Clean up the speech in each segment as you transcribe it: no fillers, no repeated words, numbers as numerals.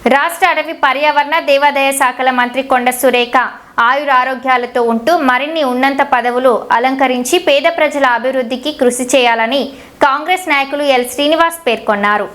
రాష్ట్ర అటవీ పర్యావరణ దేవాదాయ శాఖల మంత్రి కొండ సురేఖ ఆయురారోగ్యాలతో ఉంటూ మరిన్ని ఉన్నత పదవులు అలంకరించి పేద ప్రజల అభివృద్ధికి కృషి చేయాలని కాంగ్రెస్ నాయకులు ఎల్ శ్రీనివాస్ పేర్కొన్నారు.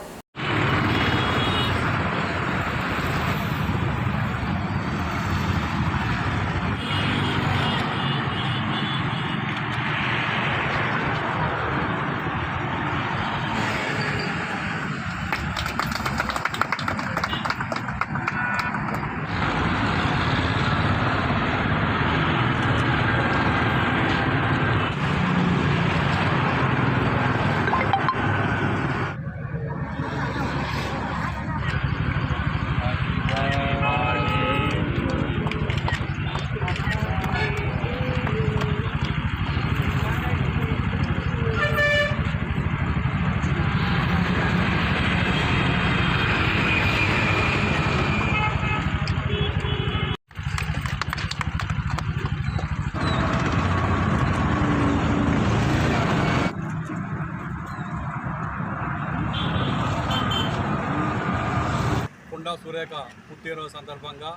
కొండా సురేఖ పుట్టినరోజు సందర్భంగా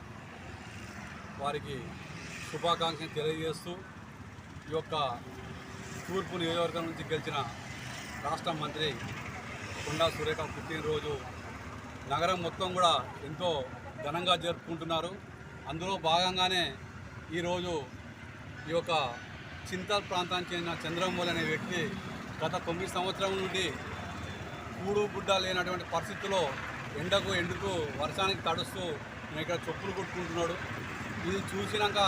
వారికి శుభాకాంక్షలు తెలియజేస్తూ ఈ యొక్క తూర్పు నియోజకవర్గం నుంచి గెలిచిన రాష్ట్ర మంత్రి కొండా సురేఖ పుట్టినరోజు నగరం మొత్తం కూడా ఎంతో ఘనంగా జరుపుకుంటున్నారు. అందులో భాగంగానే ఈరోజు ఈ యొక్క చింతల్ ప్రాంతానికి చెందిన చంద్రమౌళి అనే వ్యక్తి గత 9 సంవత్సరాల నుండి కూడు గుడ్డ లేనటువంటి పరిస్థితుల్లో ఎండకు వర్షానికి తడుస్తూ నేను ఇక్కడ చెప్పులు కొట్టుకుంటున్నాడు. ఇది చూసినాక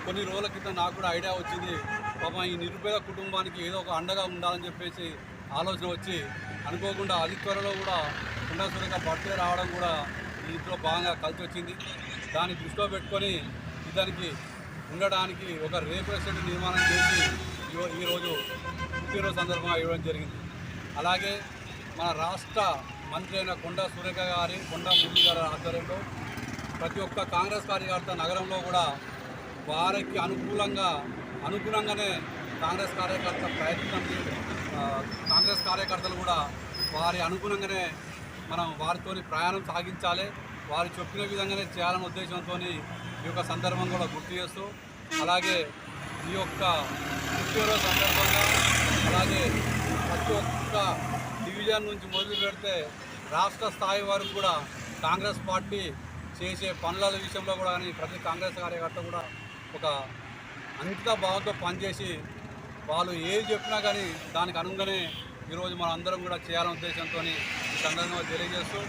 కొన్ని రోజుల క్రితం నాకు కూడా ఐడియా వచ్చింది, పాపం ఈ నిరుపేద కుటుంబానికి ఏదో ఒక అండగా ఉండాలని చెప్పేసి ఆలోచన వచ్చి అనుకోకుండా అతి త్వరలో కూడా కొండా సురేఖ బర్త్డే రావడం కూడా ఇంట్లో బాగా కలిసి వచ్చింది. దాన్ని దృష్టిలో పెట్టుకొని ఇతనికి ఉండడానికి ఒక రేకుల షెడ్ నిర్మాణం చేసి ఈరోజు పుట్టినరోజు సందర్భంగా ఇవ్వడం జరిగింది. అలాగే మన రాష్ట్ర మంత్రి అయిన కొండా సురేఖ గారి కొండా మురళి గారి ఆధ్వర్యంలో ప్రతి ఒక్క కాంగ్రెస్ కార్యకర్త నగరంలో కూడా వారికి అనుగుణంగానే కాంగ్రెస్ కార్యకర్తలు కూడా వారి అనుగుణంగానే మనం వారితో ప్రయాణం సాగించాలి, వారు చెప్పిన విధంగానే చేయాలనే ఉద్దేశంతో ఈ యొక్క సందర్భం కూడా గుర్తు చేస్తూ, అలాగే ఈ యొక్క పుట్టినరోజు సందర్భంగా అలాగే ప్రతి ఒక్క డివిజన్ నుంచి మొదలు పెడితే రాష్ట్ర స్థాయి వరకు కూడా కాంగ్రెస్ పార్టీ చేసే పనుల విషయంలో కూడా కానీ ప్రతి కాంగ్రెస్ కార్యకర్త కూడా ఒక అంకిత భావంతో పనిచేసి వాళ్ళు ఏది చెప్పినా కానీ దానికి అనుగుణంగానే ఈరోజు మనం అందరం కూడా చేయాలనే ఉద్దేశంతో ఈ సందర్భంగా తెలియజేస్తూ